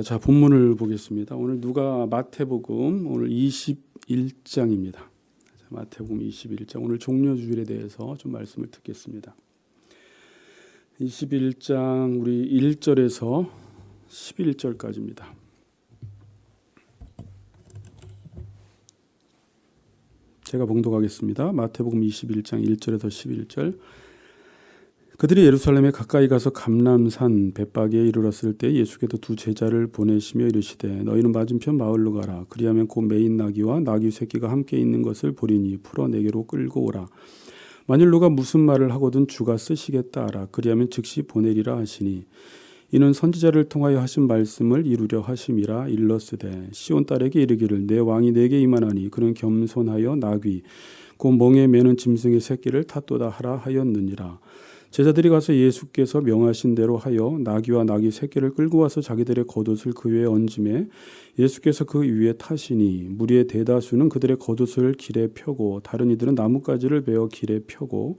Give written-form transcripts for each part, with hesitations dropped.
자, 본문을 보겠습니다. 오늘 누가 마태복음 오늘 21장입니다. 마태복음 21장 오늘 종려주일에 대해서 좀 말씀을 듣겠습니다. 21장 우리 1절에서 11절까지입니다. 제가 봉독하겠습니다. 마태복음 21장 1절에서 11절. 그들이 예루살렘에 가까이 가서 감람산 벳바기에 이르렀을 때 예수께서 두 제자를 보내시며 이르시되 너희는 맞은편 마을로 가라. 그리하면 곧 매인 나귀와 나귀 새끼가 함께 있는 것을 보리니 풀어 내게로 끌고 오라. 만일 누가 무슨 말을 하거든 주가 쓰시겠다 하라. 그리하면 즉시 보내리라 하시니 이는 선지자를 통하여 하신 말씀을 이루려 하심이라. 일렀으되 시온 딸에게 이르기를 내 왕이 내게 임하나니 그는 겸손하여 나귀 곧 멍에 매는 짐승의 새끼를 탔도다 하라 하였느니라. 제자들이 가서 예수께서 명하신 대로 하여 나귀와 나귀 새끼를 끌고 와서 자기들의 겉옷을 그 위에 얹음에 예수께서 그 위에 타시니 무리의 대다수는 그들의 겉옷을 길에 펴고 다른 이들은 나뭇가지를 베어 길에 펴고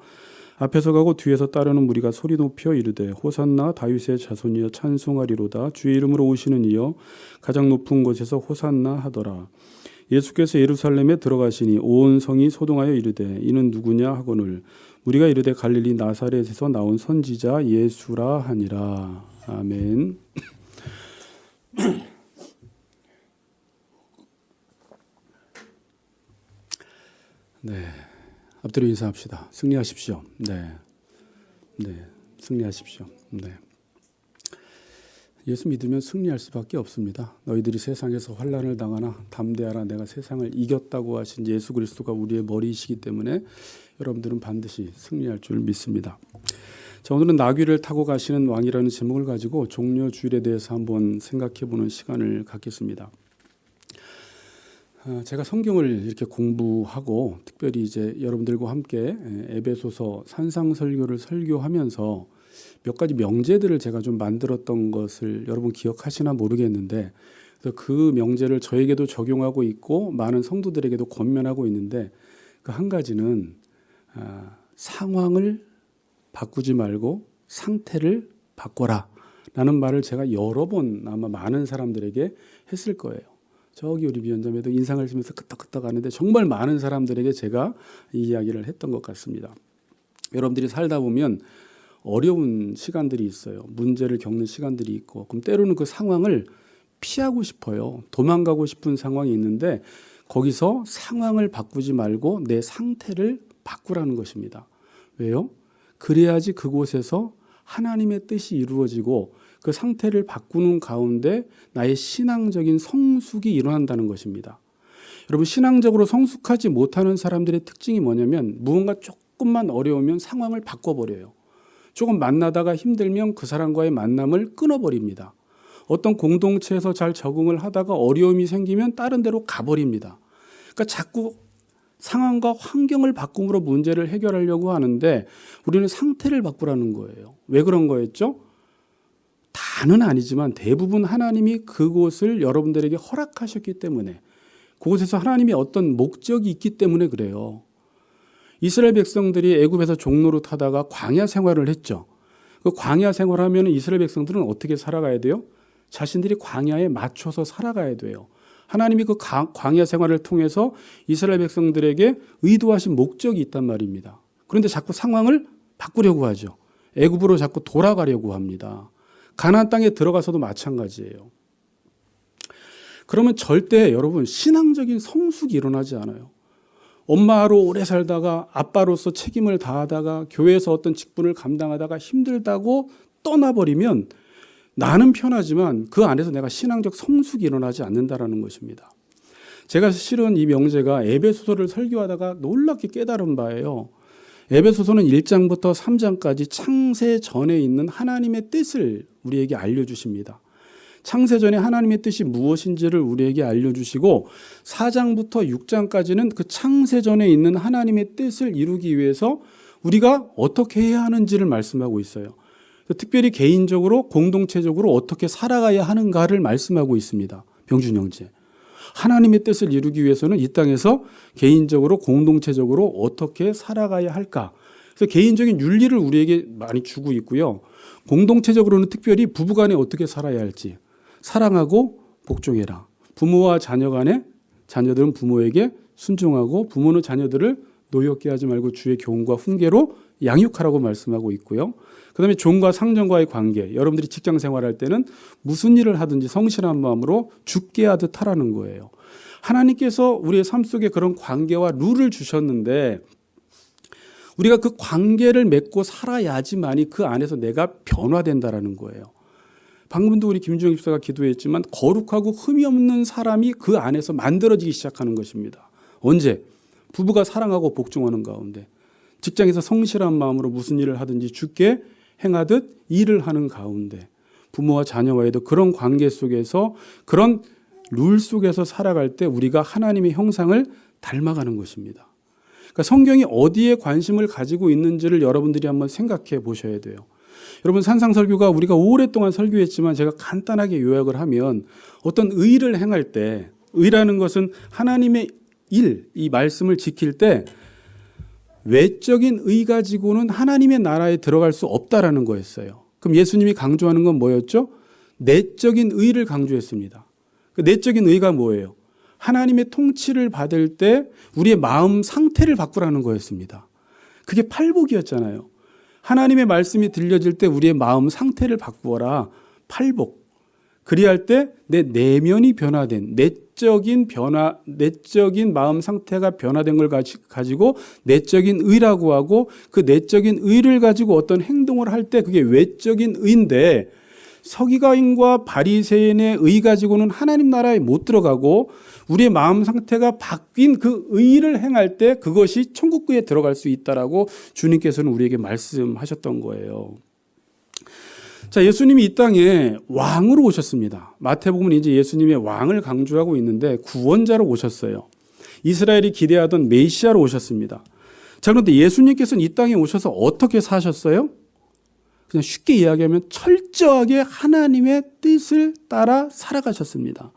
앞에서 가고 뒤에서 따르는 무리가 소리 높여 이르되 호산나 다윗의 자손이여 찬송하리로다. 주의 이름으로 오시는 이여 가장 높은 곳에서 호산나 하더라. 예수께서 예루살렘에 들어가시니 온 성이 소동하여 이르되 이는 누구냐 하거늘 우리가 이르되 갈릴리 나사렛에서 나온 선지자 예수라 하니라. 아멘. 네, 앞뒤로 인사합시다. 승리하십시오. 네, 승리하십시오. 네. 예수 믿으면 승리할 수밖에 없습니다. 너희들이 세상에서 환난을 당하나 담대하라. 내가 세상을 이겼다고 하신 예수 그리스도가 우리의 머리이시기 때문에 여러분들은 반드시 승리할 줄 믿습니다. 자, 오늘은 나귀를 타고 가시는 왕이라는 제목을 가지고 종려주일에 대해서 한번 생각해보는 시간을 갖겠습니다. 제가 성경을 이렇게 공부하고 특별히 이제 여러분들과 함께 에베소서 산상설교를 설교하면서 몇 가지 명제들을 제가 좀 만들었던 것을 여러분 기억하시나 모르겠는데 그래서 그 명제를 저에게도 적용하고 있고 많은 성도들에게도 권면하고 있는데 그 한 가지는 상황을 바꾸지 말고 상태를 바꿔라 라는 말을 제가 여러 번 아마 많은 사람들에게 했을 거예요. 저기 우리 위원장에도 인상을 쓰면서 끄떡끄떡 하는데 정말 많은 사람들에게 제가 이 이야기를 했던 것 같습니다. 여러분들이 살다 보면 어려운 시간들이 있어요. 문제를 겪는 시간들이 있고 그럼 때로는 그 상황을 피하고 싶어요. 도망가고 싶은 상황이 있는데 거기서 상황을 바꾸지 말고 내 상태를 바꾸라는 것입니다. 왜요? 그래야지 그곳에서 하나님의 뜻이 이루어지고 그 상태를 바꾸는 가운데 나의 신앙적인 성숙이 일어난다는 것입니다. 여러분 신앙적으로 성숙하지 못하는 사람들의 특징이 뭐냐면 무언가 조금만 어려우면 상황을 바꿔버려요. 조금 만나다가 힘들면 그 사람과의 만남을 끊어버립니다. 어떤 공동체에서 잘 적응을 하다가 어려움이 생기면 다른 데로 가버립니다. 그러니까 자꾸 상황과 환경을 바꿈으로 문제를 해결하려고 하는데 우리는 상태를 바꾸라는 거예요. 왜 그런 거였죠? 다는 아니지만 대부분 하나님이 그곳을 여러분들에게 허락하셨기 때문에 그곳에서 하나님이 어떤 목적이 있기 때문에 그래요. 이스라엘 백성들이 애굽에서 종로로 타다가 광야 생활을 했죠. 그 광야 생활하면 이스라엘 백성들은 어떻게 살아가야 돼요? 자신들이 광야에 맞춰서 살아가야 돼요. 하나님이 그 광야 생활을 통해서 이스라엘 백성들에게 의도하신 목적이 있단 말입니다. 그런데 자꾸 상황을 바꾸려고 하죠. 애굽으로 자꾸 돌아가려고 합니다. 가나안 땅에 들어가서도 마찬가지예요. 그러면 절대 여러분 신앙적인 성숙이 일어나지 않아요. 엄마로 오래 살다가 아빠로서 책임을 다하다가 교회에서 어떤 직분을 감당하다가 힘들다고 떠나버리면 나는 편하지만 그 안에서 내가 신앙적 성숙이 일어나지 않는다라는 것입니다. 제가 실은 이 명제가 에베소서를 설교하다가 놀랍게 깨달은 바예요. 에베소서는 1장부터 3장까지 창세 전에 있는 하나님의 뜻을 우리에게 알려주십니다. 창세전에 하나님의 뜻이 무엇인지를 우리에게 알려주시고 4장부터 6장까지는 그 창세전에 있는 하나님의 뜻을 이루기 위해서 우리가 어떻게 해야 하는지를 말씀하고 있어요. 특별히 개인적으로 공동체적으로 어떻게 살아가야 하는가를 말씀하고 있습니다. 병준 형제. 하나님의 뜻을 이루기 위해서는 이 땅에서 개인적으로 공동체적으로 어떻게 살아가야 할까. 그래서 개인적인 윤리를 우리에게 많이 주고 있고요. 공동체적으로는 특별히 부부간에 어떻게 살아야 할지 사랑하고 복종해라. 부모와 자녀 간에 자녀들은 부모에게 순종하고 부모는 자녀들을 노엽게 하지 말고 주의 교훈과 훈계로 양육하라고 말씀하고 있고요. 그다음에 종과 상전과의 관계, 여러분들이 직장 생활할 때는 무슨 일을 하든지 성실한 마음으로 죽게 하듯 하라는 거예요. 하나님께서 우리의 삶 속에 그런 관계와 룰을 주셨는데 우리가 그 관계를 맺고 살아야지만이 그 안에서 내가 변화된다라는 거예요. 방금도 우리 김주영 집사가 기도했지만 거룩하고 흠이 없는 사람이 그 안에서 만들어지기 시작하는 것입니다. 언제? 부부가 사랑하고 복종하는 가운데, 직장에서 성실한 마음으로 무슨 일을 하든지 주께 행하듯 일을 하는 가운데, 부모와 자녀와의도 그런 관계 속에서 그런 룰 속에서 살아갈 때 우리가 하나님의 형상을 닮아가는 것입니다. 그러니까 성경이 어디에 관심을 가지고 있는지를 여러분들이 한번 생각해 보셔야 돼요. 여러분, 산상설교가 우리가 오랫동안 설교했지만 제가 간단하게 요약을 하면 어떤 의를 행할 때, 의라는 것은 하나님의 일, 이 말씀을 지킬 때 외적인 의 가지고는 하나님의 나라에 들어갈 수 없다라는 거였어요. 그럼 예수님이 강조하는 건 뭐였죠? 내적인 의를 강조했습니다. 그 내적인 의가 뭐예요? 하나님의 통치를 받을 때 우리의 마음 상태를 바꾸라는 거였습니다. 그게 팔복이었잖아요. 하나님의 말씀이 들려질 때 우리의 마음 상태를 바꾸어라. 팔복. 그리할 때 내 내면이 변화된 내적인 마음 상태가 변화된 걸 가지고 내적인 의라고 하고, 그 내적인 의를 가지고 어떤 행동을 할 때 그게 외적인 의인데, 서기관과 바리새인의 의 가지고는 하나님 나라에 못 들어가고 우리의 마음 상태가 바뀐 그 의를 행할 때 그것이 천국에 들어갈 수 있다라고 주님께서는 우리에게 말씀하셨던 거예요. 자, 예수님이 이 땅에 왕으로 오셨습니다. 마태복음은 이제 예수님의 왕을 강조하고 있는데 구원자로 오셨어요. 이스라엘이 기대하던 메시아로 오셨습니다. 자, 그런데 예수님께서는 이 땅에 오셔서 어떻게 사셨어요? 그냥 쉽게 이야기하면 철저하게 하나님의 뜻을 따라 살아가셨습니다.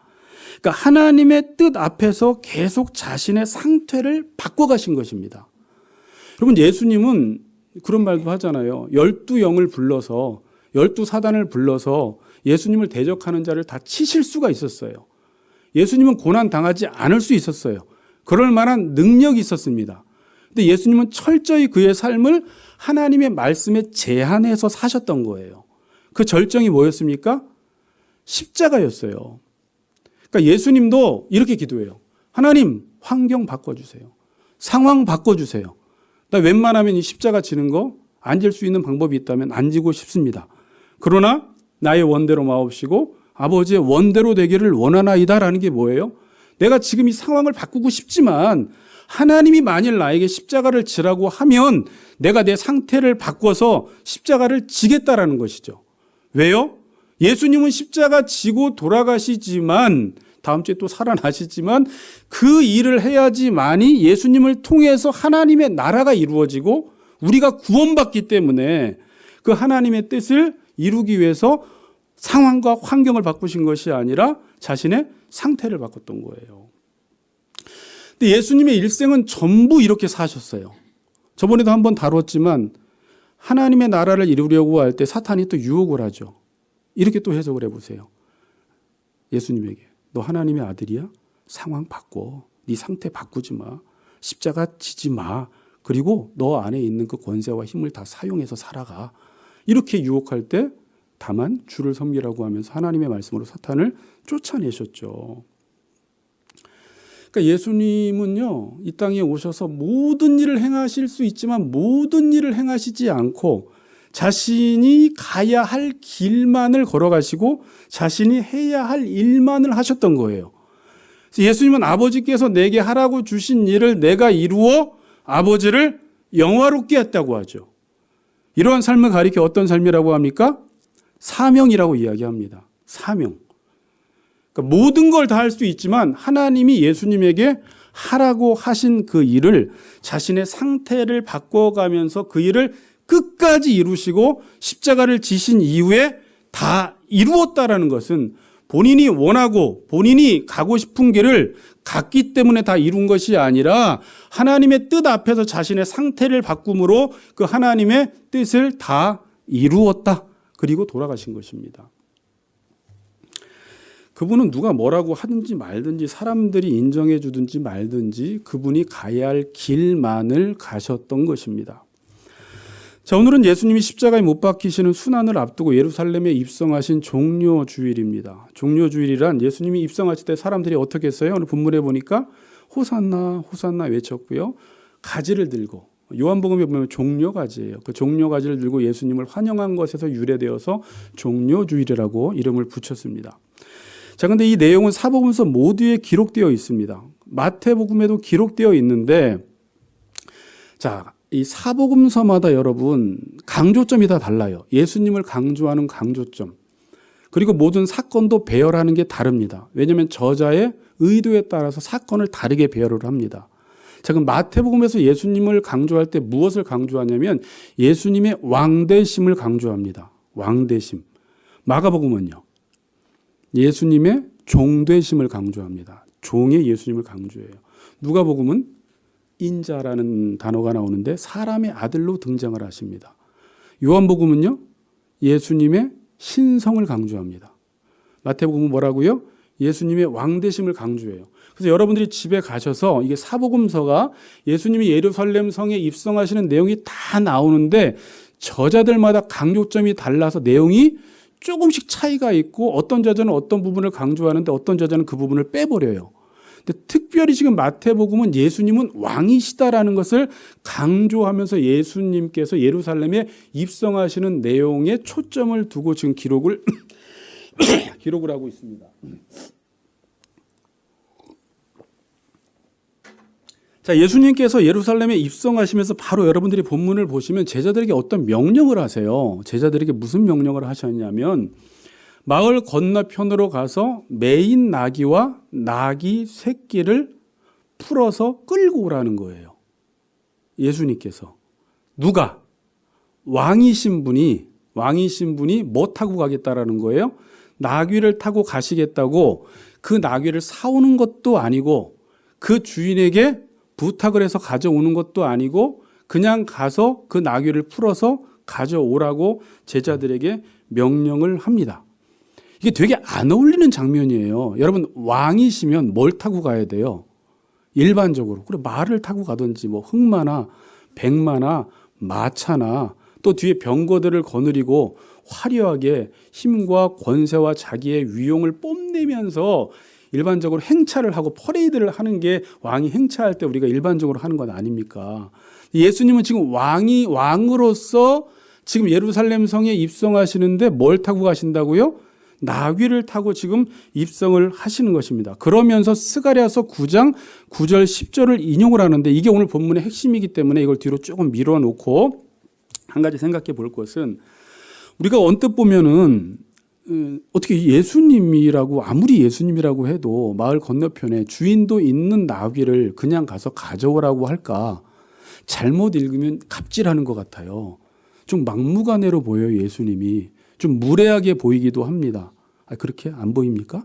그러니까 하나님의 뜻 앞에서 계속 자신의 상태를 바꿔가신 것입니다. 여러분, 예수님은 그런 말도 하잖아요. 12영을 불러서 12사단을 불러서 예수님을 대적하는 자를 다 치실 수가 있었어요. 예수님은 고난 당하지 않을 수 있었어요. 그럴 만한 능력이 있었습니다. 근데 예수님은 철저히 그의 삶을 하나님의 말씀에 제한해서 사셨던 거예요. 그 절정이 뭐였습니까? 십자가였어요. 그러니까 예수님도 이렇게 기도해요. 하나님, 환경 바꿔주세요. 상황 바꿔주세요. 나 웬만하면 이 십자가 지는 거 앉을 수 있는 방법이 있다면 앉고 싶습니다. 그러나 나의 원대로 마옵시고 아버지의 원대로 되기를 원하나이다라는 게 뭐예요? 내가 지금 이 상황을 바꾸고 싶지만 하나님이 만일 나에게 십자가를 지라고 하면 내가 내 상태를 바꿔서 십자가를 지겠다라는 것이죠. 왜요? 예수님은 십자가 지고 돌아가시지만, 다음 주에 또 살아나시지만 그 일을 해야지만이 예수님을 통해서 하나님의 나라가 이루어지고 우리가 구원받기 때문에 그 하나님의 뜻을 이루기 위해서 상황과 환경을 바꾸신 것이 아니라 자신의 상태를 바꿨던 거예요. 근데 예수님의 일생은 전부 이렇게 사셨어요. 저번에도 한번 다뤘지만 하나님의 나라를 이루려고 할 때 사탄이 또 유혹을 하죠. 이렇게 또 해석을 해보세요. 예수님에게 너 하나님의 아들이야? 상황 바꿔. 네 상태 바꾸지 마. 십자가 지지 마. 그리고 너 안에 있는 그 권세와 힘을 다 사용해서 살아가. 이렇게 유혹할 때 다만 주를 섬기라고 하면서 하나님의 말씀으로 사탄을 쫓아내셨죠. 그러니까 예수님은요, 이 땅에 오셔서 모든 일을 행하실 수 있지만 모든 일을 행하시지 않고 자신이 가야 할 길만을 걸어가시고 자신이 해야 할 일만을 하셨던 거예요. 그래서 예수님은 아버지께서 내게 하라고 주신 일을 내가 이루어 아버지를 영화롭게 했다고 하죠. 이러한 삶을 가리켜 어떤 삶이라고 합니까? 사명이라고 이야기합니다. 사명. 그러니까 모든 걸 다 할 수 있지만 하나님이 예수님에게 하라고 하신 그 일을 자신의 상태를 바꿔가면서 그 일을 끝까지 이루시고 십자가를 지신 이후에 다 이루었다라는 것은 본인이 원하고 본인이 가고 싶은 길을 갔기 때문에 다 이룬 것이 아니라 하나님의 뜻 앞에서 자신의 상태를 바꿈으로 그 하나님의 뜻을 다 이루었다. 그리고 돌아가신 것입니다. 그분은 누가 뭐라고 하든지 말든지 사람들이 인정해 주든지 말든지 그분이 가야 할 길만을 가셨던 것입니다. 자, 오늘은 예수님이 십자가에 못 박히시는 순환을 앞두고 예루살렘에 입성하신 종료주일입니다. 종료주일이란 예수님이 입성하실 때 사람들이 어떻게 했어요? 오늘 본문에 보니까 호산나 호산나 외쳤고요. 가지를 들고, 요한복음에 보면 종려가지예요. 그 종려가지를 들고 예수님을 환영한 것에서 유래되어서 종료주일이라고 이름을 붙였습니다. 자, 근데 이 내용은 사복음서 모두에 기록되어 있습니다. 마태복음에도 기록되어 있는데, 자, 이 사복음서마다 여러분 강조점이 다 달라요. 예수님을 강조하는 강조점. 그리고 모든 사건도 배열하는 게 다릅니다. 왜냐하면 저자의 의도에 따라서 사건을 다르게 배열을 합니다. 자, 그럼 마태복음에서 예수님을 강조할 때 무엇을 강조하냐면 예수님의 왕되심을 강조합니다. 왕되심. 마가복음은요, 예수님의 종되심을 강조합니다. 종의 예수님을 강조해요. 누가복음은 인자라는 단어가 나오는데 사람의 아들로 등장을 하십니다. 요한복음은요, 예수님의 신성을 강조합니다. 마태복음은 뭐라고요? 예수님의 왕되심을 강조해요. 그래서 여러분들이 집에 가셔서 이게 사복음서가 예수님이 예루살렘 성에 입성하시는 내용이 다 나오는데 저자들마다 강조점이 달라서 내용이 조금씩 차이가 있고 어떤 저자는 어떤 부분을 강조하는데 어떤 저자는 그 부분을 빼버려요. 근데 특별히 지금 마태복음은 예수님은 왕이시다라는 것을 강조하면서 예수님께서 예루살렘에 입성하시는 내용에 초점을 두고 지금 기록을 하고 있습니다. 자, 예수님께서 예루살렘에 입성하시면서 바로 여러분들이 본문을 보시면 제자들에게 어떤 명령을 하세요. 제자들에게 무슨 명령을 하셨냐면 마을 건너편으로 가서 매인 나귀와 나귀 새끼를 풀어서 끌고 오라는 거예요. 예수님께서. 누가? 왕이신 분이 뭐 타고 가겠다라는 거예요? 나귀를 타고 가시겠다고. 그 나귀를 사오는 것도 아니고 그 주인에게 부탁을 해서 가져오는 것도 아니고 그냥 가서 그 나귀를 풀어서 가져오라고 제자들에게 명령을 합니다. 이게 되게 안 어울리는 장면이에요. 여러분, 왕이시면 뭘 타고 가야 돼요? 일반적으로. 그래, 말을 타고 가든지 뭐 흑마나 백마나 마차나 또 뒤에 병거들을 거느리고 화려하게 힘과 권세와 자기의 위용을 뽐내면서 일반적으로 행차를 하고 퍼레이드를 하는 게 왕이 행차할 때 우리가 일반적으로 하는 건 아닙니까? 예수님은 지금 왕으로서 지금 예루살렘 성에 입성하시는데 뭘 타고 가신다고요? 나귀를 타고 지금 입성을 하시는 것입니다. 그러면서 스가랴서 9장 9절 10절을 인용을 하는데 이게 오늘 본문의 핵심이기 때문에 이걸 뒤로 조금 밀어놓고 한 가지 생각해 볼 것은 우리가 언뜻 보면은 어떻게 예수님이라고 아무리 예수님이라고 해도 마을 건너편에 주인도 있는 나귀를 그냥 가서 가져오라고 할까? 잘못 읽으면 갑질하는 것 같아요. 좀 막무가내로 보여요. 예수님이. 좀 무례하게 보이기도 합니다. 그렇게 안 보입니까?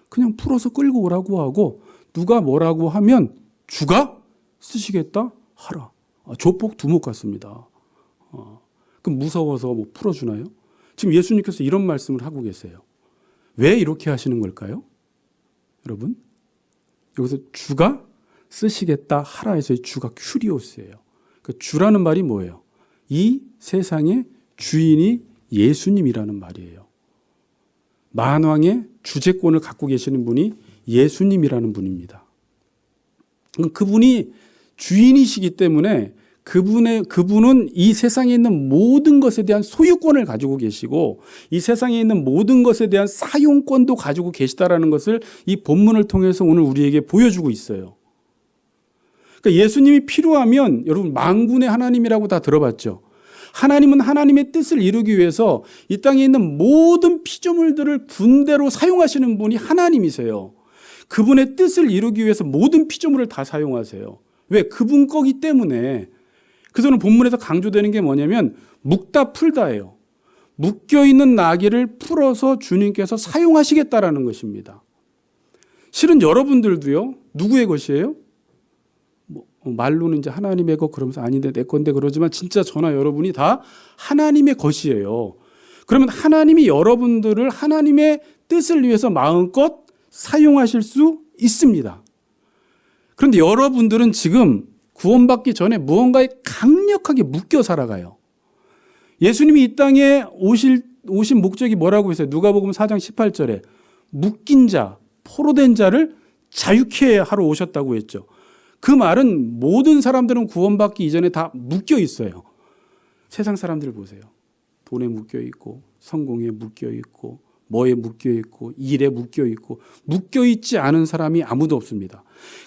그냥 풀어서 끌고 오라고 하고 누가 뭐라고 하면 주가 쓰시겠다 하라. 조폭 두목 같습니다. 그럼 무서워서 뭐 풀어주나요? 지금 예수님께서 이런 말씀을 하고 계세요. 왜 이렇게 하시는 걸까요? 여러분, 여기서 주가 쓰시겠다 하라 해서 주가 큐리오스예요. 그 주라는 말이 뭐예요? 이 세상의 주인이 예수님이라는 말이에요. 만왕의 주재권을 갖고 계시는 분이 예수님이라는 분입니다. 그분이 주인이시기 때문에 그분은 이 세상에 있는 모든 것에 대한 소유권을 가지고 계시고 이 세상에 있는 모든 것에 대한 사용권도 가지고 계시다라는 것을 이 본문을 통해서 오늘 우리에게 보여주고 있어요. 그러니까 예수님이 필요하면 여러분 만군의 하나님이라고 다 들어봤죠. 하나님은 하나님의 뜻을 이루기 위해서 이 땅에 있는 모든 피조물들을 군대로 사용하시는 분이 하나님이세요. 그분의 뜻을 이루기 위해서 모든 피조물을 다 사용하세요. 왜? 그분 거기 때문에. 그래서 오늘 본문에서 강조되는 게 뭐냐면 묶다 풀다예요. 묶여있는 나귀를 풀어서 주님께서 사용하시겠다라는 것입니다. 실은 여러분들도요. 누구의 것이에요? 말로는 이제 하나님의 것 그러면서 아닌데 내 건데 그러지만 진짜 저나 여러분이 다 하나님의 것이에요. 그러면 하나님이 여러분들을 하나님의 뜻을 위해서 마음껏 사용하실 수 있습니다. 그런데 여러분들은 지금 구원받기 전에 무언가에 강력하게 묶여 살아가요. 예수님이 이 땅에 오신 목적이 뭐라고 했어요? 누가복음 4장 18절에 묶인 자, 포로된 자를 자유케 하러 오셨다고 했죠. 그 말은 모든 사람들은 구원받기 이전에 다 묶여 있어요. 세상 사람들 보세요. 돈에 묶여 있고, 성공에 묶여 있고, 뭐에 묶여 있고, 일에 묶여 있고, 묶여 있지 않은 사람이 아무도 없습니다.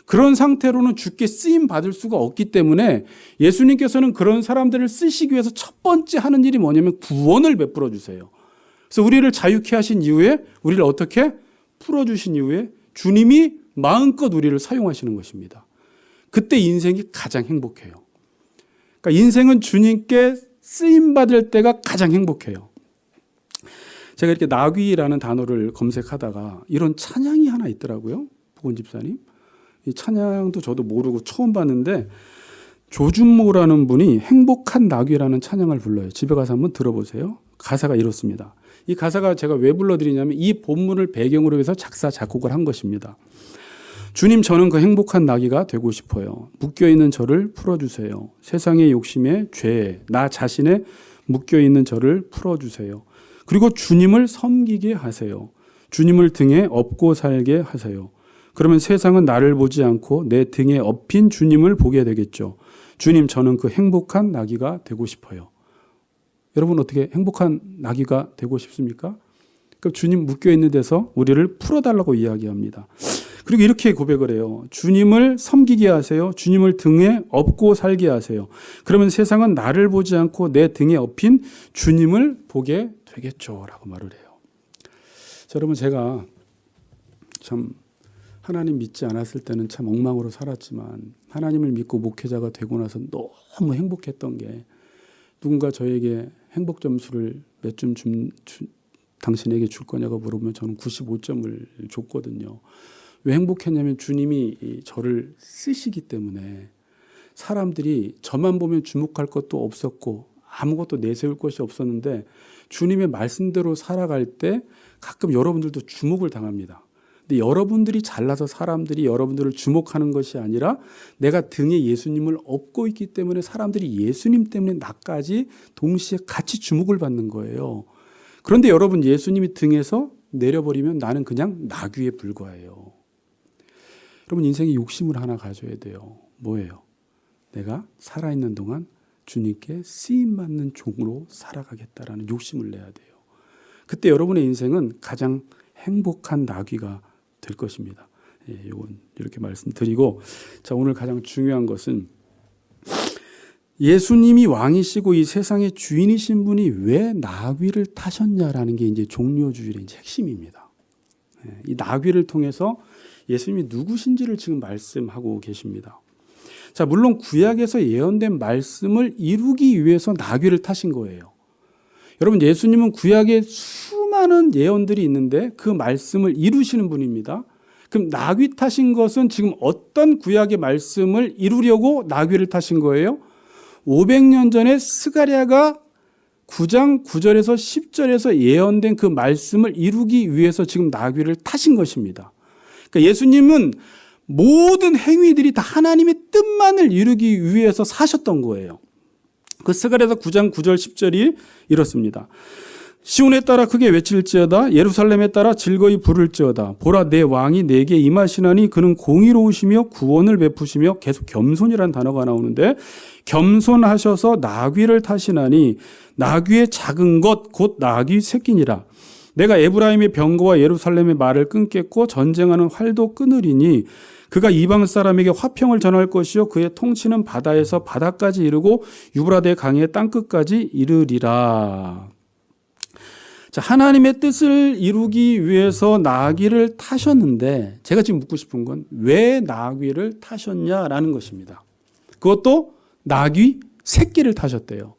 그런 상태로는 주께 쓰임 받을 수가 없기 때문에 예수님께서는 그런 사람들을 쓰시기 위해서 첫 번째 하는 일이 뭐냐면 구원을 베풀어 주세요. 그래서 우리를 자유케 하신 이후에 우리를 어떻게 풀어주신 이후에 주님이 마음껏 우리를 사용하시는 것입니다. 그때 인생이 가장 행복해요. 그러니까 인생은 주님께 쓰임받을 때가 가장 행복해요. 제가 이렇게 나귀라는 단어를 검색하다가 이런 찬양이 하나 있더라고요. 보건 집사님. 이 찬양도 저도 모르고 처음 봤는데 조준모라는 분이 행복한 나귀라는 찬양을 불러요. 집에 가서 한번 들어보세요. 가사가 이렇습니다. 이 가사가 제가 왜 불러드리냐면 이 본문을 배경으로 해서 작사, 작곡을 한 것입니다. 주님, 저는 그 행복한 나귀가 되고 싶어요. 묶여있는 저를 풀어주세요. 세상의 욕심에 죄에 나 자신에 묶여있는 저를 풀어주세요. 그리고 주님을 섬기게 하세요. 주님을 등에 업고 살게 하세요. 그러면 세상은 나를 보지 않고 내 등에 업힌 주님을 보게 되겠죠. 주님, 저는 그 행복한 나귀가 되고 싶어요. 여러분 어떻게 행복한 나귀가 되고 싶습니까? 그러니까 주님 묶여있는 데서 우리를 풀어달라고 이야기합니다. 그리고 이렇게 고백을 해요. 주님을 섬기게 하세요. 주님을 등에 업고 살게 하세요. 그러면 세상은 나를 보지 않고 내 등에 업힌 주님을 보게 되겠죠. 라고 말을 해요. 자, 여러분 제가 참 하나님 믿지 않았을 때는 참 엉망으로 살았지만 하나님을 믿고 목회자가 되고 나서 너무 행복했던 게 누군가 저에게 행복 점수를 몇 점 당신에게 줄 거냐고 물으면 저는 95점을 줬거든요. 왜 행복했냐면 주님이 저를 쓰시기 때문에 사람들이 저만 보면 주목할 것도 없었고 아무것도 내세울 것이 없었는데 주님의 말씀대로 살아갈 때 가끔 여러분들도 주목을 당합니다. 근데 여러분들이 잘나서 사람들이 여러분들을 주목하는 것이 아니라 내가 등에 예수님을 업고 있기 때문에 사람들이 예수님 때문에 나까지 동시에 같이 주목을 받는 거예요. 그런데 여러분 예수님이 등에서 내려버리면 나는 그냥 나귀에 불과해요. 여러분 인생에 욕심을 하나 가져야 돼요. 뭐예요? 내가 살아있는 동안 주님께 쓰임받는 종으로 살아가겠다라는 욕심을 내야 돼요. 그때 여러분의 인생은 가장 행복한 나귀가 될 것입니다. 이건 이렇게 말씀드리고, 자, 오늘 가장 중요한 것은 예수님이 왕이시고 이 세상의 주인이신 분이 왜 나귀를 타셨냐라는 게 이제 종료주일의 이제 핵심입니다. 이 나귀를 통해서 예수님이 누구신지를 지금 말씀하고 계십니다. 자, 물론 구약에서 예언된 말씀을 이루기 위해서 나귀를 타신 거예요. 여러분, 예수님은 구약에 수많은 예언들이 있는데 그 말씀을 이루시는 분입니다. 그럼 나귀 타신 것은 지금 어떤 구약의 말씀을 이루려고 나귀를 타신 거예요? 500년 전에 스가랴가 9장 9절에서 10절에서 예언된 그 말씀을 이루기 위해서 지금 나귀를 타신 것입니다. 그러니까 예수님은 모든 행위들이 다 하나님의 뜻만을 이루기 위해서 사셨던 거예요. 그 스가랴서 9장 9절 10절이 이렇습니다. 시온에 따라 크게 외칠지어다 예루살렘에 따라 즐거이 부를지어다 보라 내 왕이 내게 임하시나니 그는 공의로우시며 구원을 베푸시며 계속 겸손이라는 단어가 나오는데 겸손하셔서 나귀를 타시나니 나귀의 작은 것 곧 나귀 새끼니라 내가 에브라임의 병거와 예루살렘의 말을 끊겠고 전쟁하는 활도 끊으리니 그가 이방 사람에게 화평을 전할 것이요 그의 통치는 바다에서 바다까지 이르고 유브라데 강의 땅끝까지 이르리라. 자, 하나님의 뜻을 이루기 위해서 나귀를 타셨는데 제가 지금 묻고 싶은 건 왜 나귀를 타셨냐라는 것입니다. 그것도 나귀 새끼를 타셨대요.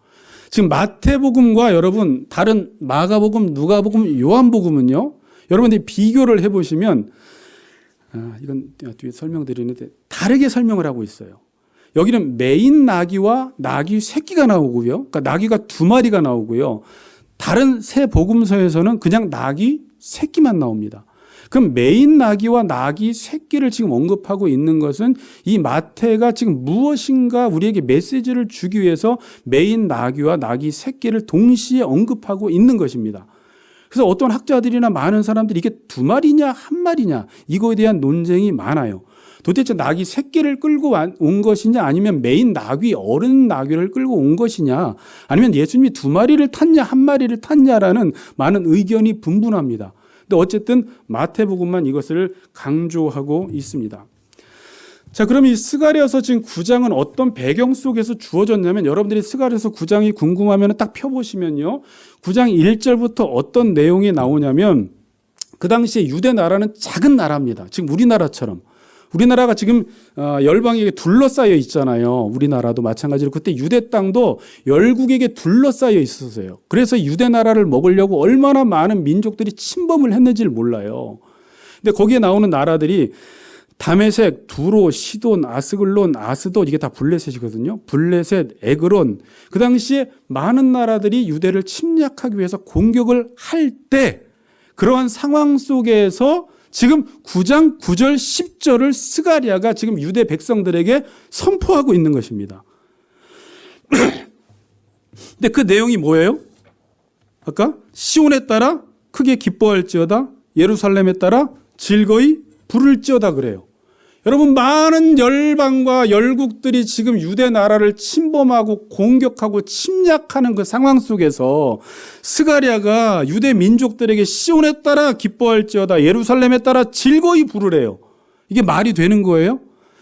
지금 마태복음과 여러분 다른 마가복음, 누가복음, 요한복음은요. 여러분들이 비교를 해보시면 이건 뒤에 설명드리는데 다르게 설명을 하고 있어요. 여기는 메인 나귀와 나귀 새끼가 나오고요. 그러니까 나귀가 2마리가 나오고요. 다른 세 복음서에서는 그냥 나귀 새끼만 나옵니다. 그럼 메인 나귀와 나귀 새끼를 지금 언급하고 있는 것은 이 마태가 지금 무엇인가 우리에게 메시지를 주기 위해서 메인 나귀와 나귀 새끼를 동시에 언급하고 있는 것입니다. 그래서 어떤 학자들이나 많은 사람들이 이게 두 마리냐 한 마리냐 이거에 대한 논쟁이 많아요. 도대체 나귀 새끼를 끌고 온 것이냐 아니면 메인 나귀 어른 나귀를 끌고 온 것이냐 아니면 예수님이 두 마리를 탔냐 한 마리를 탔냐라는 많은 의견이 분분합니다. 근데 어쨌든 마태복음만 이것을 강조하고 있습니다. 자, 그럼 이 스가랴서 지금 9장은 어떤 배경 속에서 주어졌냐면 여러분들이 스가랴서 9장이 궁금하면 딱 펴보시면요. 9장 1절부터 어떤 내용이 나오냐면 그 당시에 유대 나라는 작은 나라입니다. 지금 우리나라처럼. 우리나라가 지금 열방에게 둘러싸여 있잖아요. 우리나라도 마찬가지로 그때 유대 땅도 열국에게 둘러싸여 있었어요. 그래서 유대 나라를 먹으려고 얼마나 많은 민족들이 침범을 했는지를 몰라요. 근데 거기에 나오는 나라들이 다메섹, 두로, 시돈, 아스글론, 아스돗 이게 다 블레셋이거든요. 블레셋, 에그론. 그 당시에 많은 나라들이 유대를 침략하기 위해서 공격을 할 때 그러한 상황 속에서 지금 9장 9절 10절을 스가랴가 지금 유대 백성들에게 선포하고 있는 것입니다. 근데 그 내용이 뭐예요? 아까 시온에 따라 크게 기뻐할지어다 예루살렘에 따라 즐거이 부를지어다 그래요. 여러분 많은 열방과 열국들이 지금 유대 나라를 침범하고 공격하고 침략하는 그 상황 속에서 스가랴가 유대 민족들에게 시온에 따라 기뻐할지어다 예루살렘에 따라 즐거이 부르래요. 이게 말이 되는 거예요?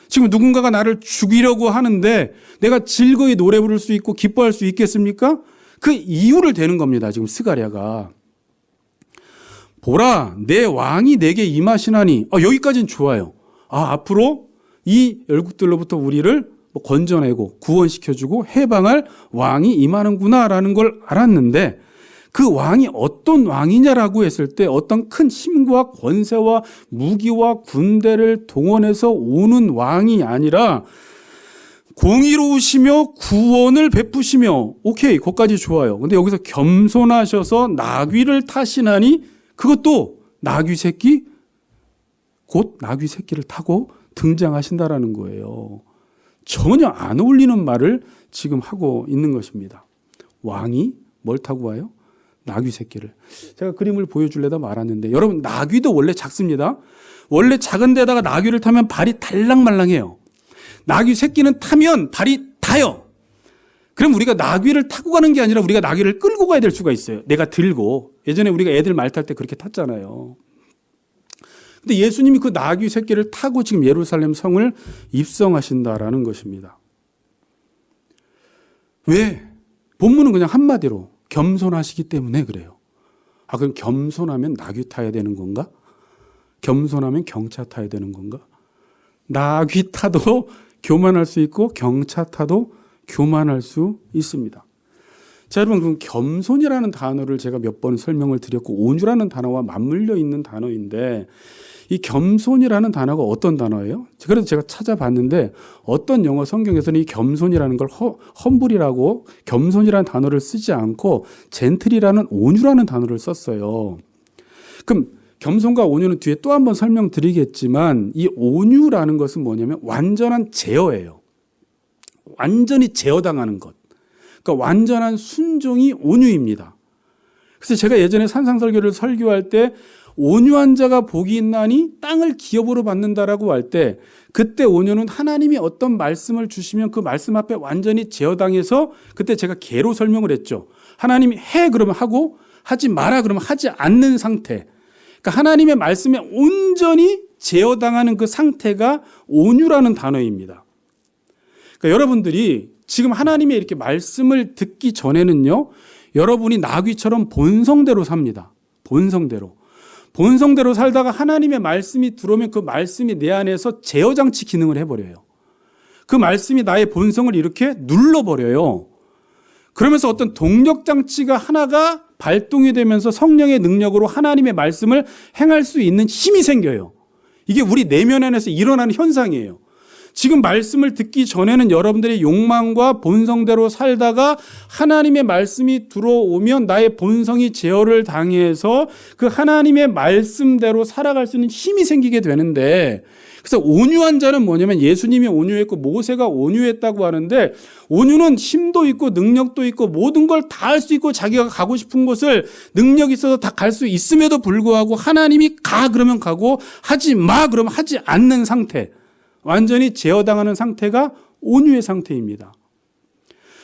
지금 누군가가 나를 죽이려고 하는데 내가 즐거이 노래 부를 수 있고 기뻐할 수 있겠습니까? 그 이유를 대는 겁니다. 지금 스가랴가. 보라 내 왕이 내게 임하시나니 여기까지는 좋아요. 앞으로 이 열국들로부터 우리를 건져내고 구원시켜주고 해방할 왕이 임하는구나라는 걸 알았는데 그 왕이 어떤 왕이냐라고 했을 때 어떤 큰 힘과 권세와 무기와 군대를 동원해서 오는 왕이 아니라 공의로우시며 구원을 베푸시며 오케이 거기까지 좋아요. 근데 여기서 겸손하셔서 나귀를 타시나니 그것도 나귀 새끼 곧 나귀 새끼를 타고 등장하신다라는 거예요. 전혀 안 어울리는 말을 지금 하고 있는 것입니다. 왕이 뭘 타고 와요? 나귀 새끼를. 제가 그림을 보여주려다 말았는데 여러분 나귀도 원래 작습니다. 원래 작은 데다가 나귀를 타면 발이 달랑말랑해요. 나귀 새끼는 타면 발이 다요. 그럼 우리가 나귀를 타고 가는 게 아니라 우리가 나귀를 끌고 가야 될 수가 있어요. 내가 들고. 예전에 우리가 애들 말 탈 때 그렇게 탔잖아요. 근데 예수님이 그 나귀 새끼를 타고 지금 예루살렘 성을 입성하신다라는 것입니다. 왜? 본문은 그냥 한마디로 겸손하시기 때문에 그래요. 그럼 겸손하면 나귀 타야 되는 건가? 겸손하면 경차 타야 되는 건가? 나귀 타도 교만할 수 있고 경차 타도 교만할 수 있습니다. 자, 여러분, 그럼 겸손이라는 단어를 제가 몇 번 설명을 드렸고 온유라는 단어와 맞물려 있는 단어인데 이 겸손이라는 단어가 어떤 단어예요? 그래서 제가 찾아봤는데 어떤 영어 성경에서는 이 겸손이라는 걸 험블이라고 겸손이라는 단어를 쓰지 않고 젠틀이라는 온유라는 단어를 썼어요. 그럼 겸손과 온유는 뒤에 또 한 번 설명드리겠지만 이 온유라는 것은 뭐냐면 완전한 제어예요. 완전히 제어당하는 것. 그러니까 완전한 순종이 온유입니다. 그래서 제가 예전에 산상설교를 설교할 때 온유한 자가 복이 있나니 땅을 기업으로 받는다라고 할 때 그때 온유는 하나님이 어떤 말씀을 주시면 그 말씀 앞에 완전히 제어당해서 그때 제가 개로 설명을 했죠. 하나님이 해 그러면 하고 하지 마라 그러면 하지 않는 상태. 그러니까 하나님의 말씀에 온전히 제어당하는 그 상태가 온유라는 단어입니다. 그러니까 여러분들이 지금 하나님의 이렇게 말씀을 듣기 전에는요, 여러분이 나귀처럼 본성대로 삽니다. 본성대로 살다가 하나님의 말씀이 들어오면 그 말씀이 내 안에서 제어장치 기능을 해버려요. 그 말씀이 나의 본성을 이렇게 눌러버려요. 그러면서 어떤 동력장치가 하나가 발동이 되면서 성령의 능력으로 하나님의 말씀을 행할 수 있는 힘이 생겨요. 이게 우리 내면 안에서 일어나는 현상이에요. 지금 말씀을 듣기 전에는 여러분들의 욕망과 본성대로 살다가 하나님의 말씀이 들어오면 나의 본성이 제어를 당해서 그 하나님의 말씀대로 살아갈 수 있는 힘이 생기게 되는데, 그래서 온유한 자는 뭐냐면 예수님이 온유했고 모세가 온유했다고 하는데, 온유는 힘도 있고 능력도 있고 모든 걸 다 할 수 있고 자기가 가고 싶은 곳을 능력이 있어서 다 갈 수 있음에도 불구하고 하나님이 가 그러면 가고 하지 마 그러면 하지 않는 상태, 완전히 제어당하는 상태가 온유의 상태입니다.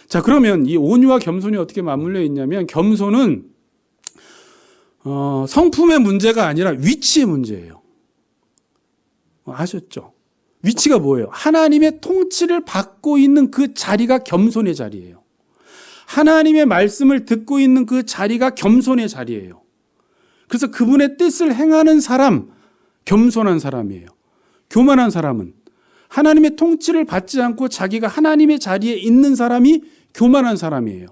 자, 그러면 이 온유와 겸손이 어떻게 맞물려 있냐면, 겸손은 성품의 문제가 아니라 위치의 문제예요. 아셨죠? 위치가 뭐예요? 하나님의 통치를 받고 있는 그 자리가 겸손의 자리예요. 하나님의 말씀을 듣고 있는 그 자리가 겸손의 자리예요. 그래서 그분의 뜻을 행하는 사람, 겸손한 사람이에요. 교만한 사람은 하나님의 통치를 받지 않고 자기가 하나님의 자리에 있는 사람이 교만한 사람이에요.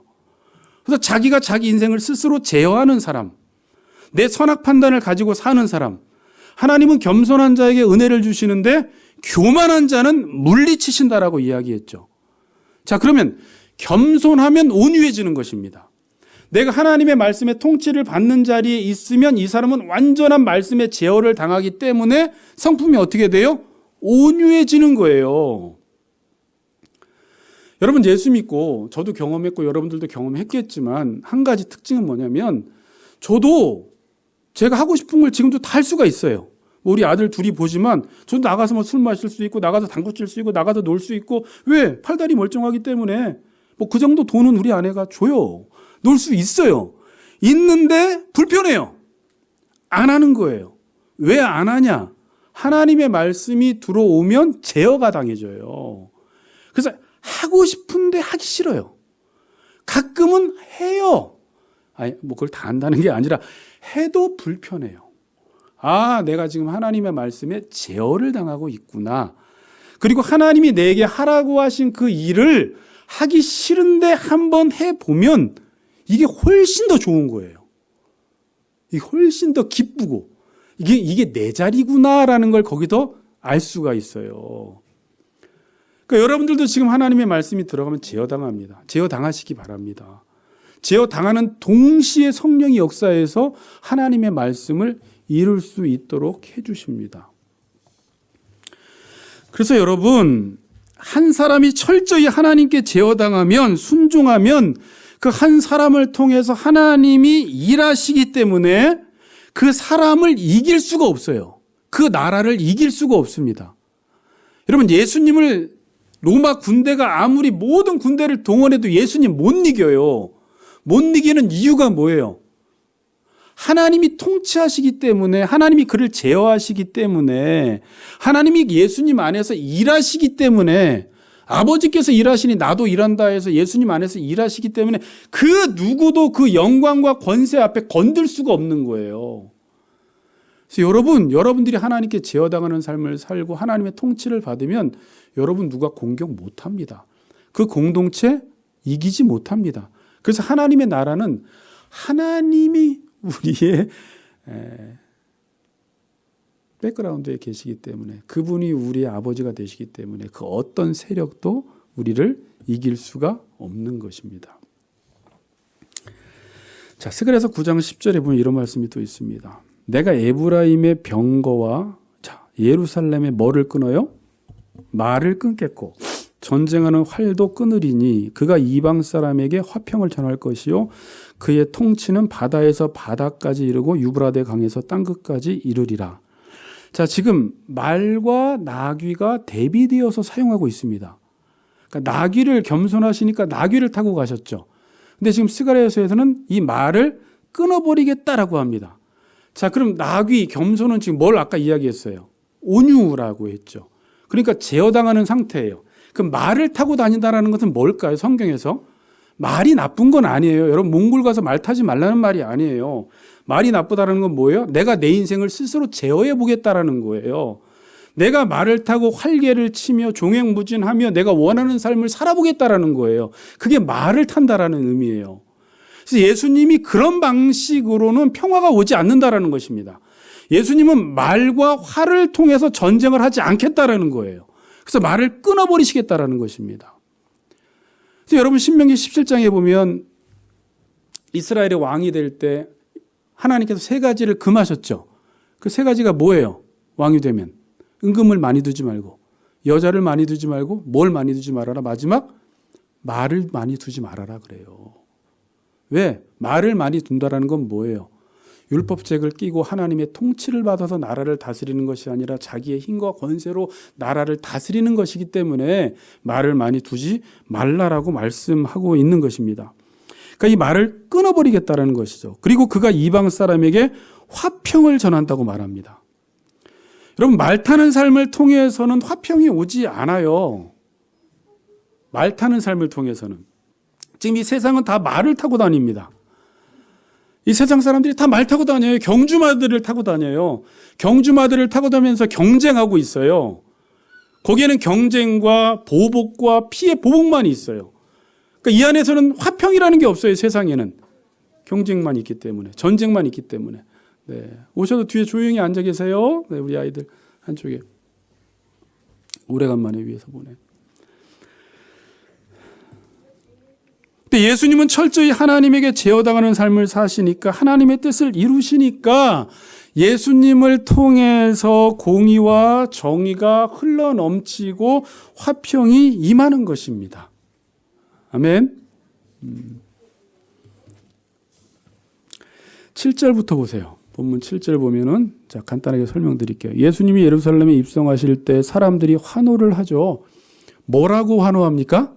그래서 자기가 자기 인생을 스스로 제어하는 사람, 내 선악 판단을 가지고 사는 사람. 하나님은 겸손한 자에게 은혜를 주시는데 교만한 자는 물리치신다라고 이야기했죠. 자, 그러면 겸손하면 온유해지는 것입니다. 내가 하나님의 말씀의 통치를 받는 자리에 있으면 이 사람은 완전한 말씀의 제어를 당하기 때문에 성품이 어떻게 돼요? 온유해지는 거예요. 여러분, 예수 믿고 저도 경험했고 여러분들도 경험했겠지만 한 가지 특징은 뭐냐면, 저도 제가 하고 싶은 걸 지금도 다 할 수가 있어요. 우리 아들 둘이 보지만 저도 나가서 뭐 술 마실 수 있고 나가서 당구 칠 수 있고 나가서 놀 수 있고, 왜? 팔다리 멀쩡하기 때문에 뭐 그 정도 돈은 우리 아내가 줘요. 놀 수 있어요. 있는데 불편해요. 안 하는 거예요. 왜 안 하냐? 하나님의 말씀이 들어오면 제어가 당해져요. 그래서 하고 싶은데 하기 싫어요. 가끔은 해요. 아니, 뭐 그걸 다 한다는 게 아니라 해도 불편해요. 아, 내가 지금 하나님의 말씀에 제어를 당하고 있구나. 그리고 하나님이 내게 하라고 하신 그 일을 하기 싫은데 한번 해보면 이게 훨씬 더 좋은 거예요. 이게 훨씬 더 기쁘고 이게 내 자리구나라는 걸 거기서 알 수가 있어요. 그러니까 여러분들도 지금 하나님의 말씀이 들어가면 제어당합니다. 제어당하시기 바랍니다. 제어당하는 동시에 성령이 역사해서 하나님의 말씀을 이룰 수 있도록 해주십니다. 그래서 여러분, 한 사람이 철저히 하나님께 제어당하면, 순종하면 그 한 사람을 통해서 하나님이 일하시기 때문에 그 사람을 이길 수가 없어요. 그 나라를 이길 수가 없습니다. 여러분, 예수님을 로마 군대가 아무리 모든 군대를 동원해도 예수님 못 이겨요. 못 이기는 이유가 뭐예요? 하나님이 통치하시기 때문에, 하나님이 그를 제어하시기 때문에, 하나님이 예수님 안에서 일하시기 때문에, 아버지께서 일하시니 나도 일한다 해서 예수님 안에서 일하시기 때문에 그 누구도 그 영광과 권세 앞에 건들 수가 없는 거예요. 그래서 여러분들이 하나님께 제어당하는 삶을 살고 하나님의 통치를 받으면 여러분 누가 공격 못합니다. 그 공동체 이기지 못합니다. 그래서 하나님의 나라는 하나님이 우리의 백그라운드에 계시기 때문에, 그분이 우리의 아버지가 되시기 때문에 그 어떤 세력도 우리를 이길 수가 없는 것입니다. 자, 스가랴서 9장 10절에 보면 이런 말씀이 또 있습니다. 내가 에브라임의 병거와 예루살렘의 뭐를 끊어요? 말을 끊겠고 전쟁하는 활도 끊으리니 그가 이방 사람에게 화평을 전할 것이요 그의 통치는 바다에서 바다까지 이르고 유브라데 강에서 땅끝까지 이르리라. 자, 지금 말과 나귀가 대비되어서 사용하고 있습니다. 그러니까 나귀를 겸손하시니까 나귀를 타고 가셨죠. 근데 지금 스가랴서에서는 이 말을 끊어버리겠다라고 합니다. 자, 그럼 나귀, 겸손은 지금 뭘 아까 이야기했어요? 온유라고 했죠. 그러니까 제어당하는 상태예요. 그럼 말을 타고 다닌다는 것은 뭘까요? 성경에서 말이 나쁜 건 아니에요. 여러분, 몽골 가서 말 타지 말라는 말이 아니에요. 말이 나쁘다는 건 뭐예요? 내가 내 인생을 스스로 제어해 보겠다라는 거예요. 내가 말을 타고 활개를 치며 종횡무진하며 내가 원하는 삶을 살아보겠다라는 거예요. 그게 말을 탄다라는 의미예요. 그래서 예수님이 그런 방식으로는 평화가 오지 않는다라는 것입니다. 예수님은 말과 활을 통해서 전쟁을 하지 않겠다라는 거예요. 그래서 말을 끊어버리시겠다라는 것입니다. 그래서 여러분 신명기 17장에 보면 이스라엘의 왕이 될 때 하나님께서 세 가지를 금하셨죠. 그 세 가지가 뭐예요? 왕이 되면 은금을 많이 두지 말고, 여자를 많이 두지 말고, 뭘 많이 두지 말아라. 마지막 말을 많이 두지 말아라 그래요. 왜? 말을 많이 둔다라는 건 뭐예요? 율법책을 끼고 하나님의 통치를 받아서 나라를 다스리는 것이 아니라 자기의 힘과 권세로 나라를 다스리는 것이기 때문에 말을 많이 두지 말라라고 말씀하고 있는 것입니다. 그러니까 이 말을 끊어버리겠다라는 것이죠. 그리고 그가 이방 사람에게 화평을 전한다고 말합니다. 여러분, 말 타는 삶을 통해서는 화평이 오지 않아요. 말 타는 삶을 통해서는. 지금 이 세상은 다 말을 타고 다닙니다. 이 세상 사람들이 다 말 타고 다녀요. 경주마들을 타고 다녀요. 경주마들을 타고 다니면서 경쟁하고 있어요. 거기에는 경쟁과 보복과 피해 보복만 있어요. 그러니까 이 안에서는 화평이라는 게 없어요. 세상에는. 경쟁만 있기 때문에, 전쟁만 있기 때문에. 네. 오셔도 뒤에 조용히 앉아 계세요. 네, 우리 아이들 한쪽에. 오래간만에 위에서 보네. 근데 예수님은 철저히 하나님에게 제어당하는 삶을 사시니까, 하나님의 뜻을 이루시니까 예수님을 통해서 공의와 정의가 흘러넘치고 화평이 임하는 것입니다. 아멘. 7절부터 보세요. 본문 7절 보면은, 자, 간단하게 설명드릴게요. 예수님이 예루살렘에 입성하실 때 사람들이 환호를 하죠. 뭐라고 환호합니까?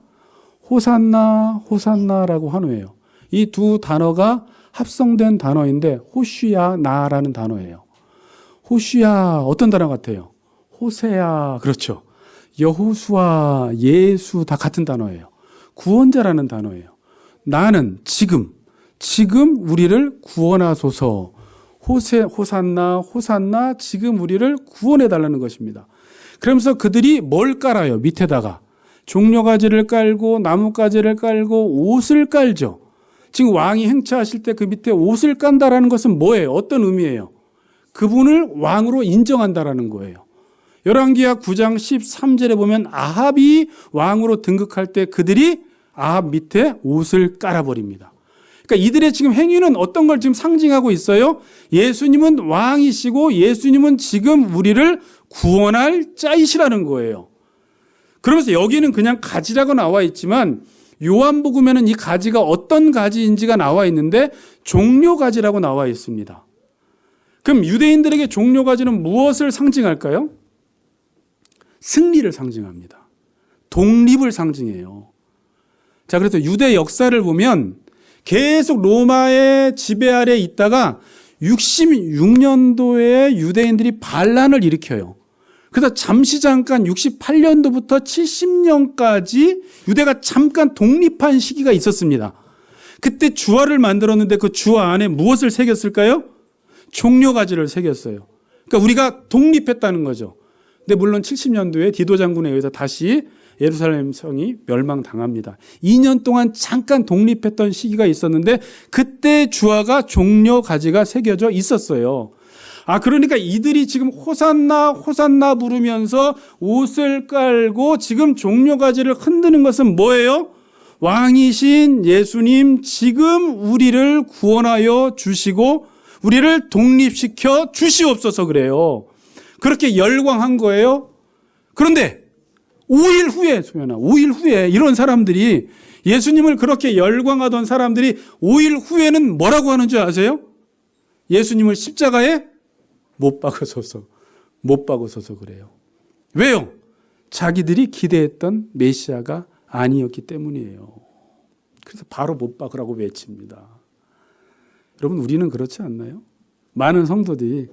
호산나, 호산나라고 환호해요. 이 두 단어가 합성된 단어인데 호시야 나라는 단어예요. 호시야 어떤 단어 같아요? 호세야, 그렇죠. 여호수아, 예수 다 같은 단어예요. 구원자라는 단어예요. 나는 지금 우리를 구원하소서. 호산나, 호산나, 지금 우리를 구원해달라는 것입니다. 그러면서 그들이 뭘 깔아요? 밑에다가 종려가지를 깔고 나뭇가지를 깔고 옷을 깔죠. 지금 왕이 행차하실 때 그 밑에 옷을 깐다라는 것은 뭐예요? 어떤 의미예요? 그분을 왕으로 인정한다라는 거예요. 열왕기하 9장 13절에 보면 아합이 왕으로 등극할 때 그들이 아합 밑에 옷을 깔아버립니다. 그러니까 이들의 지금 행위는 어떤 걸 지금 상징하고 있어요? 예수님은 왕이시고 예수님은 지금 우리를 구원할 자이시라는 거예요. 그러면서 여기는 그냥 가지라고 나와 있지만 요한복음에는 이 가지가 어떤 가지인지가 나와 있는데 종려가지라고 나와 있습니다. 그럼 유대인들에게 종려가지는 무엇을 상징할까요? 승리를 상징합니다. 독립을 상징해요. 자, 그래서 유대 역사를 보면 계속 로마의 지배 아래 있다가 66년도에 유대인들이 반란을 일으켜요. 그래서 잠깐 68년도부터 70년까지 유대가 잠깐 독립한 시기가 있었습니다. 그때 주화를 만들었는데 그 주화 안에 무엇을 새겼을까요? 종려가지를 새겼어요. 그러니까 우리가 독립했다는 거죠. 근데 물론 70년도에 디도 장군에 의해서 다시 예루살렘 성이 멸망당합니다. 2년 동안 잠깐 독립했던 시기가 있었는데 그때 주화가 종려가지가 새겨져 있었어요. 그러니까 이들이 지금 호산나 호산나 부르면서 옷을 깔고 지금 종려가지를 흔드는 것은 뭐예요? 왕이신 예수님 지금 우리를 구원하여 주시고 우리를 독립시켜 주시옵소서 그래요. 그렇게 열광한 거예요. 그런데 5일 후에, 소연아, 5일 후에 이런 사람들이 예수님을 그렇게 열광하던 사람들이 5일 후에는 뭐라고 하는 줄 아세요? 예수님을 십자가에 못 박으소서 그래요. 왜요? 자기들이 기대했던 메시아가 아니었기 때문이에요. 그래서 바로 못 박으라고 외칩니다. 여러분, 우리는 그렇지 않나요? 많은 성도들이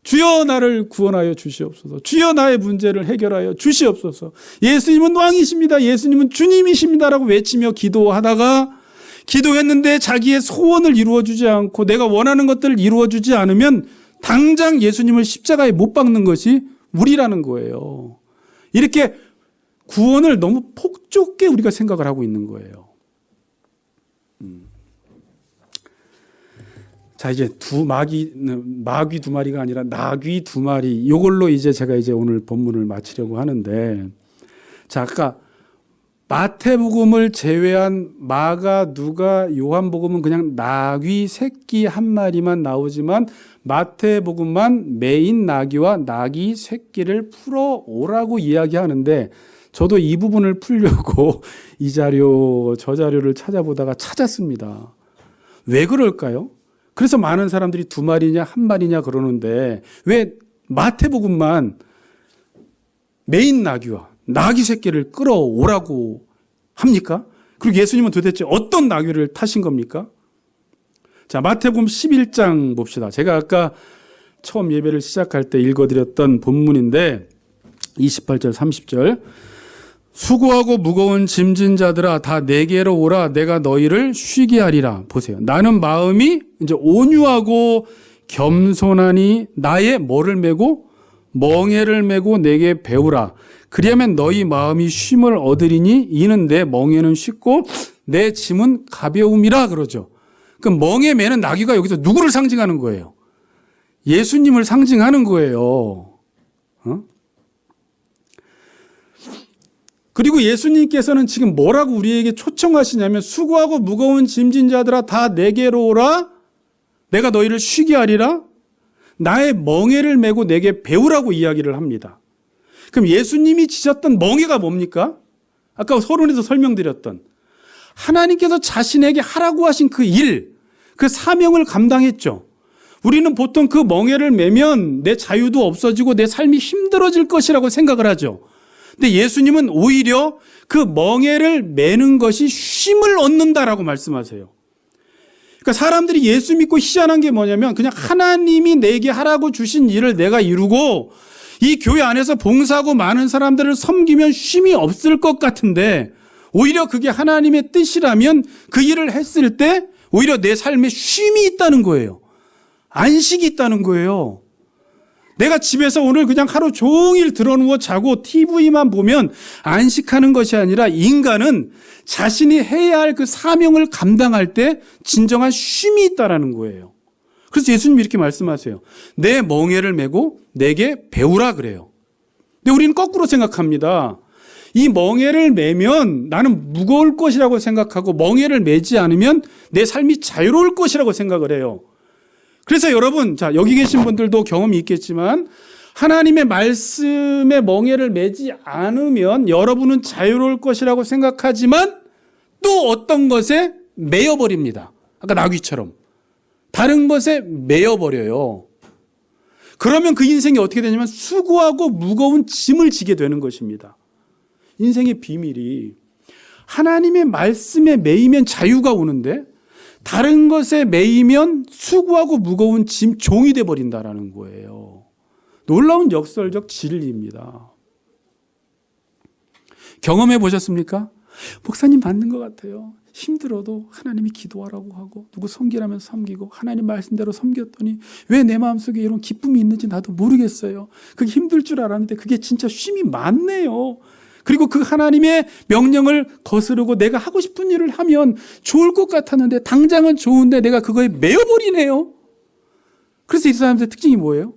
주여 나를 구원하여 주시옵소서. 주여 나의 문제를 해결하여 주시옵소서. 예수님은 왕이십니다. 예수님은 주님이십니다라고 외치며 기도하다가 기도했는데 자기의 소원을 이루어주지 않고 내가 원하는 것들을 이루어주지 않으면 당장 예수님을 십자가에 못 박는 것이 우리라는 거예요. 이렇게 구원을 너무 폭좁게 우리가 생각을 하고 있는 거예요. 자, 이제 마귀 두 마리가 아니라 나귀 두 마리. 이걸로 이제 제가 이제 오늘 본문을 마치려고 하는데, 자, 아까 마태복음을 제외한 마가, 누가, 요한복음은 그냥 나귀 새끼 한 마리만 나오지만 마태복음만 메인 나귀와 나귀 새끼를 풀어오라고 이야기하는데 저도 이 부분을 풀려고 이 자료, 저 자료를 찾아보다가 찾았습니다. 왜 그럴까요? 그래서 많은 사람들이 두 마리냐 한 마리냐 그러는데 왜 마태복음만 메인 나귀와 나귀 새끼를 끌어오라고 합니까? 그리고 예수님은 도대체 어떤 나귀를 타신 겁니까? 자, 마태복음 11장 봅시다. 제가 아까 처음 예배를 시작할 때 읽어드렸던 본문인데 28절 30절 수고하고 무거운 짐진 자들아 다 내게로 오라 내가 너희를 쉬게 하리라. 보세요. 나는 마음이 이제 온유하고 겸손하니 나의 뭐를 메고 멍에를 메고 내게 배우라. 그리하면 너희 마음이 쉼을 얻으리니 이는 내 멍에는 쉽고 내 짐은 가벼움이라 그러죠. 그 멍에 매는 나귀가 여기서 누구를 상징하는 거예요? 예수님을 상징하는 거예요. 그리고 예수님께서는 지금 뭐라고 우리에게 초청하시냐면 수고하고 무거운 짐진 자들아 다 내게로 오라 내가 너희를 쉬게 하리라 나의 멍에를 메고 내게 배우라고 이야기를 합니다. 그럼 예수님이 지셨던 멍에가 뭡니까? 아까 서론에서 설명드렸던 하나님께서 자신에게 하라고 하신 그 일, 그 사명을 감당했죠. 우리는 보통 그 멍에를 메면 내 자유도 없어지고 내 삶이 힘들어질 것이라고 생각을 하죠. 근데 예수님은 오히려 그 멍에를 메는 것이 쉼을 얻는다라고 말씀하세요. 그러니까 사람들이 예수 믿고 희한한 게 뭐냐면 그냥 하나님이 내게 하라고 주신 일을 내가 이루고 이 교회 안에서 봉사하고 많은 사람들을 섬기면 쉼이 없을 것 같은데 오히려 그게 하나님의 뜻이라면 그 일을 했을 때 오히려 내 삶에 쉼이 있다는 거예요. 안식이 있다는 거예요. 내가 집에서 오늘 그냥 하루 종일 드러누워 자고 TV만 보면 안식하는 것이 아니라 인간은 자신이 해야 할 그 사명을 감당할 때 진정한 쉼이 있다는 거예요. 그래서 예수님이 이렇게 말씀하세요. 내 멍에를 메고 내게 배우라 그래요. 근데 우리는 거꾸로 생각합니다. 이 멍에를 메면 나는 무거울 것이라고 생각하고 멍에를 메지 않으면 내 삶이 자유로울 것이라고 생각을 해요. 그래서 여러분, 자, 여기 계신 분들도 경험이 있겠지만 하나님의 말씀에 멍에를 메지 않으면 여러분은 자유로울 것이라고 생각하지만 또 어떤 것에 매여버립니다. 아까 나귀처럼. 다른 것에 매여버려요. 그러면 그 인생이 어떻게 되냐면 수고하고 무거운 짐을 지게 되는 것입니다. 인생의 비밀이 하나님의 말씀에 매이면 자유가 오는데 다른 것에 매이면 수고하고 무거운 짐 종이 돼버린다라는 거예요. 놀라운 역설적 진리입니다. 경험해 보셨습니까? 목사님 맞는 것 같아요. 힘들어도 하나님이 기도하라고 하고 누구 섬기라면 섬기고 하나님 말씀대로 섬겼더니 왜 내 마음속에 이런 기쁨이 있는지 나도 모르겠어요. 그게 힘들 줄 알았는데 그게 진짜 쉼이 많네요. 그리고 그 하나님의 명령을 거스르고 내가 하고 싶은 일을 하면 좋을 것 같았는데 당장은 좋은데 내가 그거에 매여버리네요. 그래서 이 사람들의 특징이 뭐예요?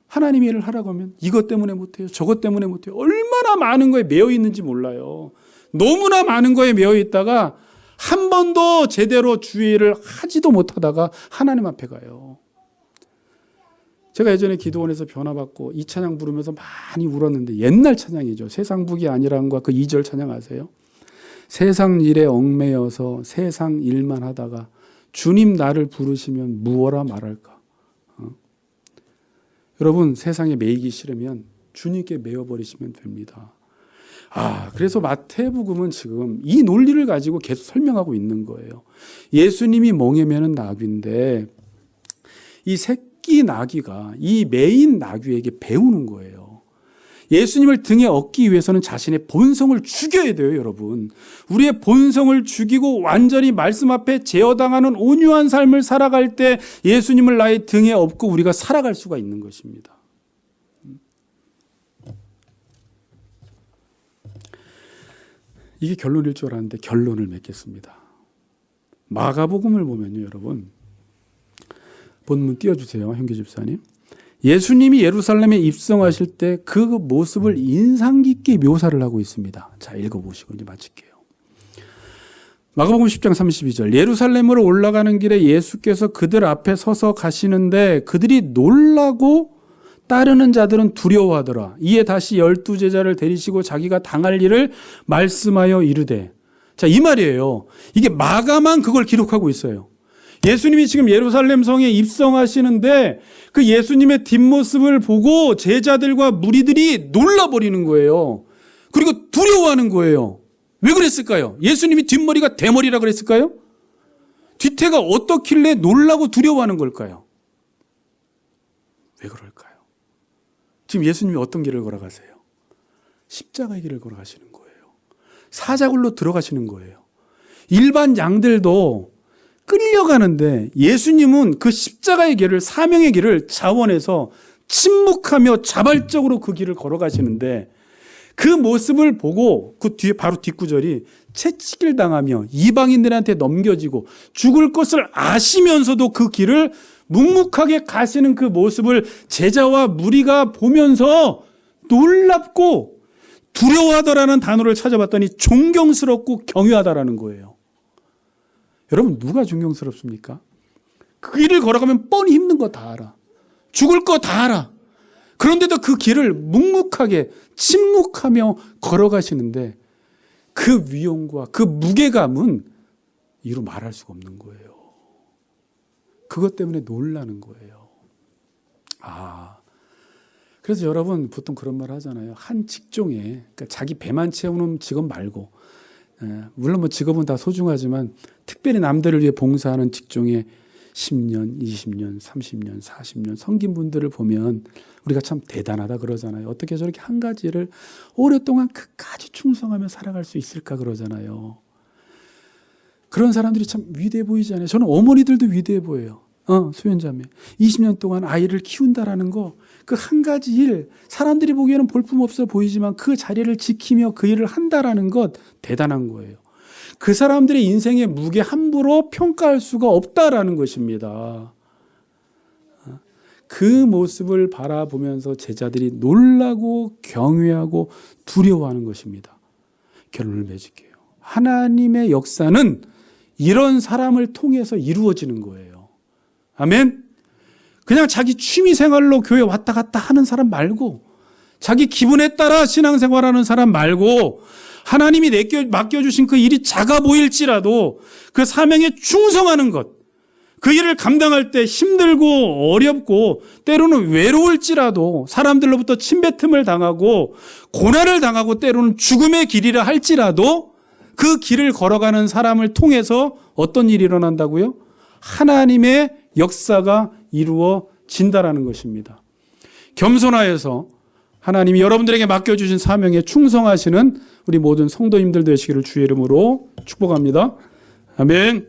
하나님의 일을 하라고 하면 이것 때문에 못해요. 저것 때문에 못해요. 얼마나 많은 거에 매여 있는지 몰라요. 너무나 많은 거에 매여 있다가 한 번도 제대로 주의를 하지도 못하다가 하나님 앞에 가요. 제가 예전에 기도원에서 변화받고 이 찬양 부르면서 많이 울었는데 옛날 찬양이죠. 세상 북이 아니란과 그 2절 찬양 아세요? 세상 일에 얽매여서 세상 일만 하다가 주님 나를 부르시면 무엇라 말할까? 여러분 세상에 매이기 싫으면 주님께 매여버리시면 됩니다. 그래서 마태복음은 지금 이 논리를 가지고 계속 설명하고 있는 거예요. 예수님이 멍에 매는 나귀인데 이 새끼 나귀가 이 메인 나귀에게 배우는 거예요. 예수님을 등에 업기 위해서는 자신의 본성을 죽여야 돼요, 여러분. 우리의 본성을 죽이고 완전히 말씀 앞에 제어당하는 온유한 삶을 살아갈 때 예수님을 나의 등에 업고 우리가 살아갈 수가 있는 것입니다. 이게 결론일 줄 알았는데 결론을 맺겠습니다. 마가복음을 보면요, 여러분. 본문 띄워주세요, 현규 집사님. 예수님이 예루살렘에 입성하실 때 그 모습을 인상 깊게 묘사를 하고 있습니다. 자, 읽어보시고 이제 마칠게요. 마가복음 10장 32절. 예루살렘으로 올라가는 길에 예수께서 그들 앞에 서서 가시는데 그들이 놀라고 따르는 자들은 두려워하더라. 이에 다시 12제자를 데리시고 자기가 당할 일을 말씀하여 이르되. 자, 이 말이에요. 이게 마가만 그걸 기록하고 있어요. 예수님이 지금 예루살렘 성에 입성하시는데 그 예수님의 뒷모습을 보고 제자들과 무리들이 놀라버리는 거예요. 그리고 두려워하는 거예요. 왜 그랬을까요? 예수님이 뒷머리가 대머리라 그랬을까요? 뒤태가 어떻길래 놀라고 두려워하는 걸까요? 왜 그럴까요? 지금 예수님이 어떤 길을 걸어가세요? 십자가의 길을 걸어가시는 거예요. 사자굴로 들어가시는 거예요. 일반 양들도 끌려가는데 예수님은 그 십자가의 길을, 사명의 길을 자원해서 침묵하며 자발적으로 그 길을 걸어가시는데 그 모습을 보고 그 뒤에 바로 뒷구절이 채찍을 당하며 이방인들한테 넘겨지고 죽을 것을 아시면서도 그 길을 묵묵하게 가시는 그 모습을 제자와 무리가 보면서 놀랍고 두려워하더라는 단어를 찾아봤더니 존경스럽고 경외하다라는 거예요. 여러분, 누가 존경스럽습니까? 그 길을 걸어가면 뻔히 힘든 거 다 알아. 죽을 거 다 알아. 그런데도 그 길을 묵묵하게 침묵하며 걸어가시는데 그 위엄과 그 무게감은 이루 말할 수가 없는 거예요. 그것 때문에 놀라는 거예요. 그래서 여러분 보통 그런 말 하잖아요. 한 직종에, 그러니까 자기 배만 채우는 직업 말고, 물론 뭐 직업은 다 소중하지만 특별히 남들을 위해 봉사하는 직종에 10년, 20년, 30년, 40년 섬긴 분들을 보면 우리가 참 대단하다 그러잖아요. 어떻게 저렇게 한 가지를 오랫동안 끝까지 충성하며 살아갈 수 있을까 그러잖아요. 그런 사람들이 참 위대해 보이잖아요. 저는 어머니들도 위대해 보여요. 소연자매 20년 동안 아이를 키운다라는 거, 그 한 가지 일, 사람들이 보기에는 볼품없어 보이지만 그 자리를 지키며 그 일을 한다라는 것 대단한 거예요. 그 사람들의 인생의 무게 함부로 평가할 수가 없다라는 것입니다. 그 모습을 바라보면서 제자들이 놀라고 경외하고 두려워하는 것입니다. 결론을 맺을게요. 하나님의 역사는 이런 사람을 통해서 이루어지는 거예요. 아멘. 그냥 자기 취미 생활로 교회 왔다 갔다 하는 사람 말고, 자기 기분에 따라 신앙생활하는 사람 말고, 하나님이 맡겨주신 그 일이 작아 보일지라도 그 사명에 충성하는 것, 그 일을 감당할 때 힘들고 어렵고 때로는 외로울지라도, 사람들로부터 침뱉음을 당하고 고난을 당하고 때로는 죽음의 길이라 할지라도 그 길을 걸어가는 사람을 통해서 어떤 일이 일어난다고요? 하나님의 역사가 이루어진다라는 것입니다. 겸손하여서 하나님이 여러분들에게 맡겨주신 사명에 충성하시는 우리 모든 성도님들 되시기를 주의 이름으로 축복합니다. 아멘.